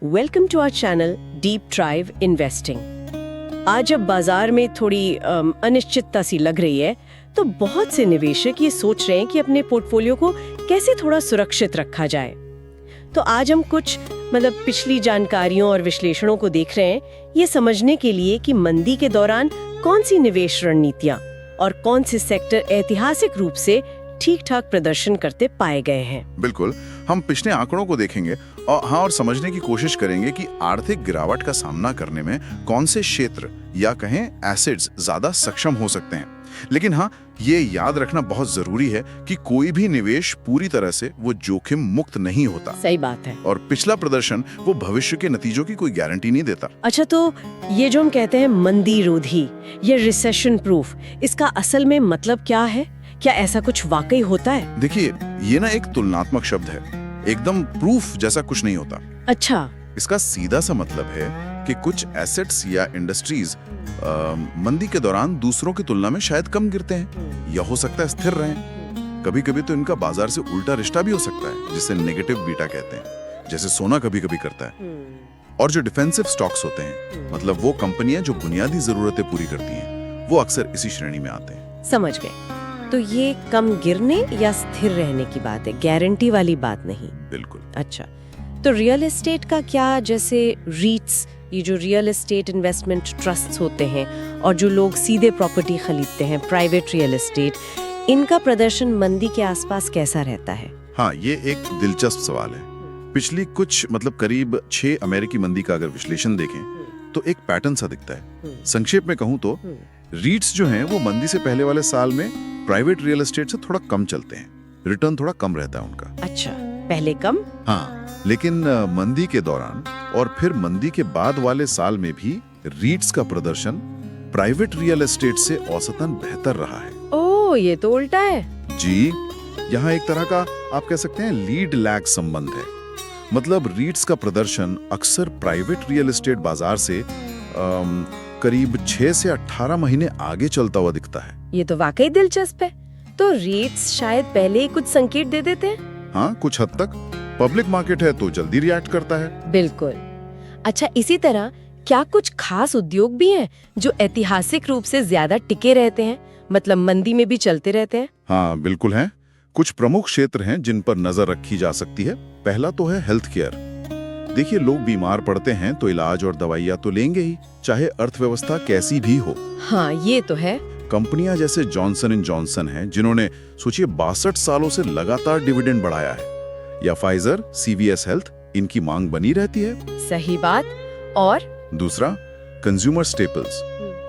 Welcome to our channel deep drive investing. आज जब बाजार में थोड़ी अनिश्चितता सी लग रही है तो बहुत से निवेशक ये सोच रहे हैं कि अपने पोर्टफोलियो को कैसे थोड़ा सुरक्षित रखा जाए। तो आज हम कुछ पिछली जानकारियों और विश्लेषणों को देख रहे हैं ये समझने के लिए कि मंदी के दौरान कौन सी निवेश रणनीतियां और कौन से सेक्टर ऐतिहासिक रूप से ठीक ठाक प्रदर्शन करते पाए गए हैं। बिल्कुल, हम पिछले आंकड़ों को देखेंगे और समझने की कोशिश करेंगे कि आर्थिक गिरावट का सामना करने में कौन से क्षेत्र या कहें एसेट्स ज्यादा सक्षम हो सकते हैं। लेकिन हाँ, ये याद रखना बहुत जरूरी है कि कोई भी निवेश पूरी तरह से वो जोखिम मुक्त नहीं होता। सही बात है। और पिछला प्रदर्शन वो भविष्य के नतीजों की कोई गारंटी नहीं देता। अच्छा, तो ये जो हम कहते हैं मंदी रोधी, ये रिसेशन प्रूफ, इसका असल में मतलब क्या है? क्या ऐसा कुछ वाकई होता है? देखिए, ये ना एक तुलनात्मक शब्द है, एकदम प्रूफ जैसा कुछ नहीं होता। अच्छा, इसका सीधा सा मतलब है कि कुछ एसेट्स या इंडस्ट्रीज मंदी के दौरान दूसरों की तुलना में शायद कम गिरते हैं या हो सकता है स्थिर रहें। कभी कभी तो इनका बाजार से उल्टा रिश्ता भी हो सकता है, जिसे नेगेटिव बीटा कहते हैं, जैसे सोना कभी कभी करता है। और जो डिफेंसिव स्टॉक्स होते हैं, मतलब वो कंपनियां जो बुनियादी जरूरतें पूरी करती हैं, वो अक्सर इसी श्रेणी में आते हैं। समझ गए। तो ये कम गिरने या स्थिर रहने की बात है, गारंटी वाली बात नहीं। बिल्कुल। अच्छा, तो रियल एस्टेट का क्या? जैसे रीट्स, ये जो रियल एस्टेट इन्वेस्टमेंट ट्रस्ट्स होते हैं और जो लोग सीधे प्रॉपर्टी खरीदते हैं, प्राइवेट रियल एस्टेट, इनका प्रदर्शन मंदी के आसपास कैसा रहता है? हाँ, ये एक दिलचस्प सवाल है। पिछली कुछ करीब 6 अमेरिकी मंदी का अगर विश्लेषण देखें तो एक पैटर्न सा दिखता है। संक्षेप में कहूँ तो रीट्स जो हैं वो मंदी से पहले वाले साल में प्राइवेट रियल एस्टेट से थोड़ा कम चलते हैं, रिटर्न थोड़ा कम रहता है उनका। अच्छा, पहले कम? हाँ, लेकिन मंदी के दौरान और फिर मंदी के बाद वाले साल में भी रीट्स का प्रदर्शन प्राइवेट रियल एस्टेट से औसतन बेहतर रहा है। ओह, ये तो उल्टा है। जी, यहाँ एक तरह का आप कह सकते हैं लीड लैग संबंध है। मतलब रीट्स का प्रदर्शन अक्सर प्राइवेट रियल एस्टेट बाजार से करीब 6 से 18 महीने आगे चलता हुआ दिखता है। ये तो वाकई दिलचस्प है। तो रीट्स शायद पहले ही कुछ संकेत दे देते हैं। हाँ, कुछ हद तक। पब्लिक मार्केट है तो जल्दी रिएक्ट करता है। बिल्कुल। अच्छा, इसी तरह क्या कुछ खास उद्योग भी हैं जो ऐतिहासिक रूप से ज्यादा टिके रहते हैं, मतलब मंदी में भी चलते रहते हैं? हाँ, बिल्कुल हैं। कुछ प्रमुख क्षेत्र हैं जिन पर नजर रखी जा सकती है। पहला तो है हेल्थ केयर। देखिए, लोग बीमार पड़ते हैं तो इलाज और दवाइयाँ तो लेंगे ही, चाहे अर्थव्यवस्था कैसी भी हो। हाँ, ये तो है। कंपनियां जैसे जॉनसन एंड जॉनसन हैं, जिन्होंने सोचिए 62 सालों से लगातार डिविडेंड बढ़ाया है, या फाइजर, सीवीएस हेल्थ, इनकी मांग बनी रहती है। सही बात। और दूसरा, कंज्यूमर स्टेपल्स,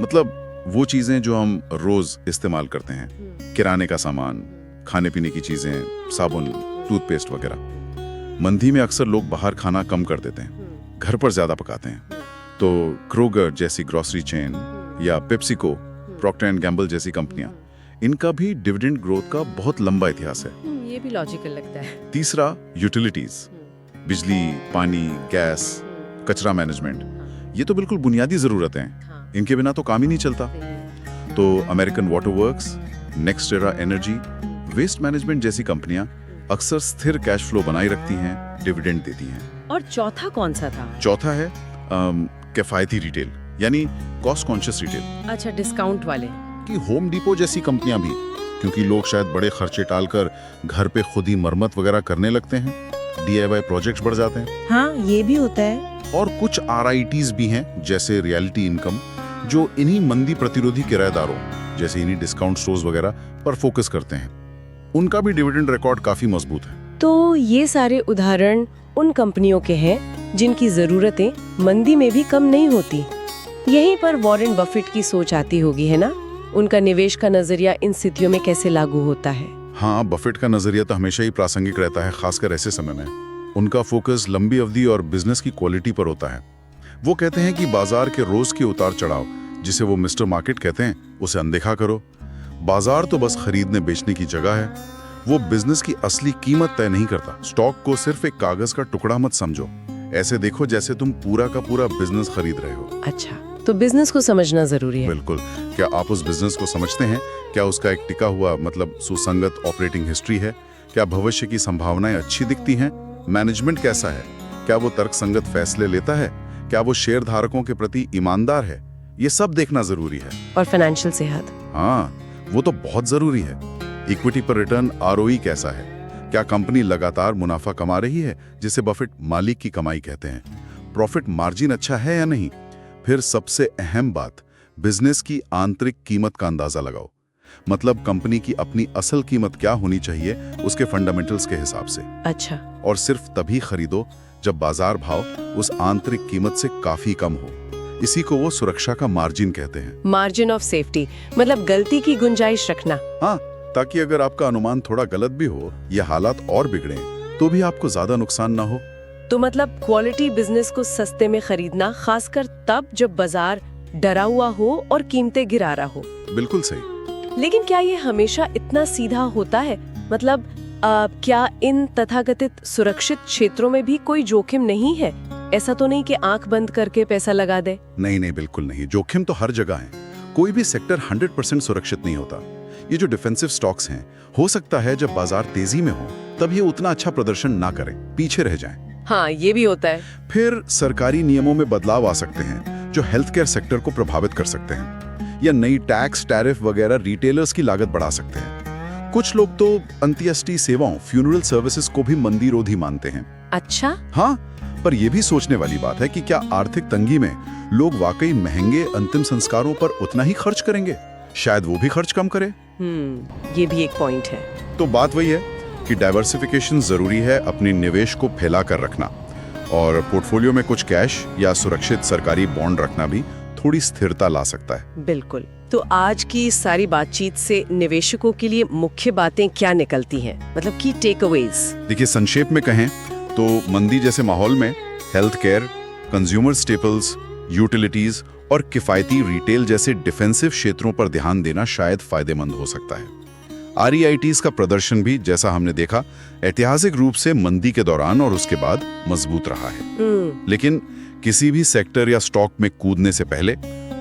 मतलब वो चीजें जो हम रोज इस्तेमाल करते हैं, किराने का सामान, खाने पीने की चीजें, साबुन, टूथपेस्ट वगैरह। मंदी में अक्सर लोग बाहर खाना कम कर देते हैं, घर पर ज्यादा पकाते हैं। तो क्रोगर जैसी ग्रोसरी चेन या पेप्सिको, प्रॉक्टर एंड गैम्बल जैसी कंपनियां, इनका भी डिविडेंड ग्रोथ का बहुत लंबा इतिहास है। ये भी लॉजिकल लगता है। तीसरा, यूटिलिटीज, बिजली, पानी, गैस, कचरा मैनेजमेंट, ये तो बिल्कुल बुनियादी जरूरतें हैं। इनके बिना तो काम ही नहीं चलता। तो American Water Works, NextEra Energy, Waste Management जैसी कंपनियां अक्सर स्थिर कैश फ्लो बनाए रखती हैं, डिविडेंड देती हैं। और चौथा कौन सा था? चौथा है किफायती रिटेल, यानी कॉस्ट कॉन्शियस रिटेल। अच्छा, डिस्काउंट वाले। कि होम डिपो जैसी कंपनियां भी, क्योंकि लोग शायद बड़े खर्चे टालकर घर पे खुद ही मरम्मत वगैरह करने लगते हैं, DIY प्रोजेक्ट्स बढ़ जाते हैं। हाँ, ये भी होता है। और कुछ RITs भी हैं, जैसे रियलिटी इनकम, जो इन्हीं मंदी प्रतिरोधी किराएदारों, जैसे इन्हीं डिस्काउंट स्टोर्स वगैरह पर फोकस करते हैं। उनका भी डिविडेंड रिकॉर्ड काफी मजबूत है। तो ये सारे उदाहरण उन कंपनियों के हैं जिनकी जरूरतें मंदी में भी कम नहीं होती। यहीं पर वॉरेन बफेट की सोच आती होगी, है ना? उनका निवेश का नजरिया इन स्थितियों में कैसे लागू होता है? हाँ, बफेट का नजरिया तो हमेशा ही प्रासंगिक रहता है, खासकर ऐसे समय में। उनका फोकस लंबी अवधि और बिजनेस की क्वालिटी पर होता है। वो कहते हैं कि बाजार के रोज के उतार चढ़ाव, जिसे वो मिस्टर मार्केट कहते हैं, उसे अनदेखा करो। बाजार तो बस खरीदने बेचने की जगह है, वो बिजनेस की असली कीमत तय नहीं करता। स्टॉक को सिर्फ एक कागज का टुकड़ा मत समझो, ऐसे देखो जैसे तुम पूरा का पूरा बिजनेस खरीद रहे हो। अच्छा, तो बिजनेस को समझना जरूरी है। बिल्कुल। क्या आप उस बिजनेस को समझते हैं? क्या उसका एक टिका हुआ सुसंगत ऑपरेटिंग हिस्ट्री है? क्या भविष्य की संभावनाएं अच्छी दिखती हैं? मैनेजमेंट कैसा है? क्या वो तर्कसंगत फैसले लेता है, क्या वो शेयर धारकों के प्रति ईमानदार है, ये सब देखना जरूरी है। और फाइनेंशियल सेहत? हाँ, वो तो बहुत जरूरी है। इक्विटी पर रिटर्न ROE कैसा है, क्या कंपनी लगातार मुनाफा कमा रही है जिसे बफेट मालिक की कमाई कहते हैं, प्रॉफिट मार्जिन अच्छा है या नहीं। फिर सबसे अहम बात, बिजनेस की आंतरिक कीमत का अंदाजा लगाओ, मतलब कंपनी की अपनी असल कीमत क्या होनी चाहिए उसके फंडामेंटल्स के हिसाब से। अच्छा। और सिर्फ तभी खरीदो जब बाजार भाव उस आंतरिक कीमत से काफी कम हो। इसी को वो सुरक्षा का मार्जिन कहते हैं। मार्जिन ऑफ सेफ्टी, मतलब गलती की गुंजाइश रखना। हाँ, ताकि अगर आपका अनुमान थोड़ा गलत भी हो या हालात और बिगड़े तो भी आपको ज्यादा नुकसान ना हो। तो मतलब क्वालिटी बिजनेस को सस्ते में खरीदना, खासकर तब जब बाजार डरा हुआ हो और कीमतें गिरा रहा हो। बिल्कुल सही। लेकिन क्या ये हमेशा इतना सीधा होता है? मतलब क्या इन तथाकथित सुरक्षित क्षेत्रों में भी कोई जोखिम नहीं है? ऐसा तो नहीं कि आंख बंद करके पैसा लगा दे। नहीं नहीं, बिल्कुल नहीं। जोखिम तो हर जगह है। कोई भी सेक्टर 100% सुरक्षित नहीं होता। ये जो डिफेंसिव स्टॉक्स हैं, हो सकता है जब बाजार तेजी में हो तब ये उतना अच्छा प्रदर्शन ना करें, पीछे रह जाएं। हाँ, ये भी होता है। फिर सरकारी नियमों में बदलाव आ सकते हैं जो हेल्थ केयर सेक्टर को प्रभावित कर सकते हैं, या नई टैक्स टैरिफ वगैरह रिटेलर्स की लागत बढ़ा सकते हैं। कुछ लोग तो अंत्येष्टि सेवाओं, फ्यूनरल सर्विसेज को भी मंदीरोधी मानते हैं। अच्छा। हाँ, पर यह भी सोचने वाली बात है कि क्या आर्थिक तंगी में लोग वाकई महंगे अंतिम संस्कारों पर उतना ही खर्च करेंगे? शायद वो भी खर्च कम करे। ये भी एक पॉइंट है। तो बात वही है कि डाइवर्सिफिकेशन जरूरी है, अपनी निवेश को फैला कर रखना, और पोर्टफोलियो में कुछ कैश या सुरक्षित सरकारी बॉन्ड रखना भी थोड़ी स्थिरता ला सकता है। बिल्कुल। तो आज की इस सारी बातचीत से निवेशकों के लिए मुख्य बातें क्या निकलती हैं, मतलब की टेकअवेज? देखिए, संक्षेप में कहें तो मंदी जैसे माहौल में health care, consumer staples, utilities और किफायती रिटेल जैसे डिफेंसिव क्षेत्रों पर ध्यान देना शायद फायदेमंद हो सकता है। REITs का प्रदर्शन भी, जैसा हमने देखा, ऐतिहासिक रूप से मंदी के दौरान और उसके बाद मजबूत रहा है। लेकिन किसी भी सेक्टर या स्टॉक में कूदने से पहले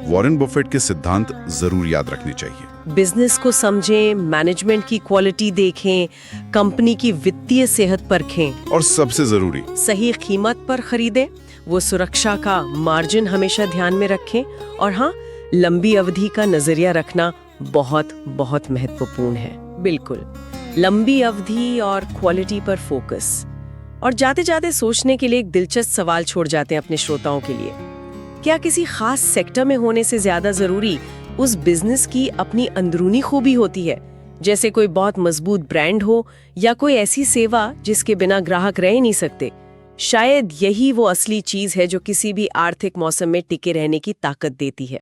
वॉरेन बफेट के सिद्धांत जरूर याद रखने चाहिए। बिजनेस को समझें, मैनेजमेंट की क्वालिटी देखें, कंपनी की वित्तीय सेहत परखें, और सबसे जरूरी, सही कीमत पर खरीदें। वो सुरक्षा का मार्जिन हमेशा ध्यान में रखें, और हाँ, लंबी अवधि का नजरिया रखना बहुत बहुत महत्वपूर्ण है। बिल्कुल, लंबी अवधि और क्वालिटी पर फोकस। और जाते जाते सोचने के लिए एक दिलचस्प सवाल छोड़ जाते हैं अपने श्रोताओं के लिए। क्या किसी खास सेक्टर में होने से ज्यादा जरूरी उस बिजनेस की अपनी अंदरूनी खूबी होती है, जैसे कोई बहुत मजबूत ब्रांड हो या कोई ऐसी सेवा जिसके बिना ग्राहक रह ही नहीं सकते? शायद यही वो असली चीज है जो किसी भी आर्थिक मौसम में टिके रहने की ताकत देती है।